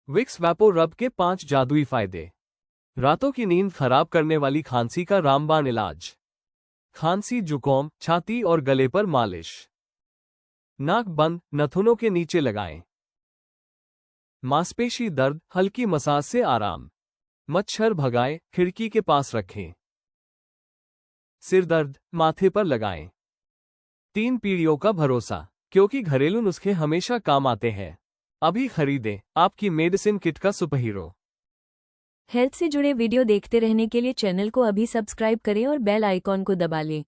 Vicks वैपो रब के 5 जादुई फायदे। रातों की नींद खराब करने वाली खांसी का रामबाण इलाज। खांसी, जुकाम, छाती और गले पर मालिश। नाक बंद, नथुनों के नीचे लगाएं। मांसपेशी दर्द, हल्की मसाज से आराम। मच्छर भगाएं, खिड़की के पास रखें। सिर दर्द, माथे पर लगाएं। 3 पीढ़ियों का भरोसा, क्योंकि घरेलू नुस्खे हमेशा काम आते हैं। अभी खरीदें आपकी मेडिसिन किट का सुपरहीरो। हेल्थ से जुड़े वीडियो देखते रहने के लिए चैनल को अभी सब्सक्राइब करें और बेल आइकॉन को दबा लें।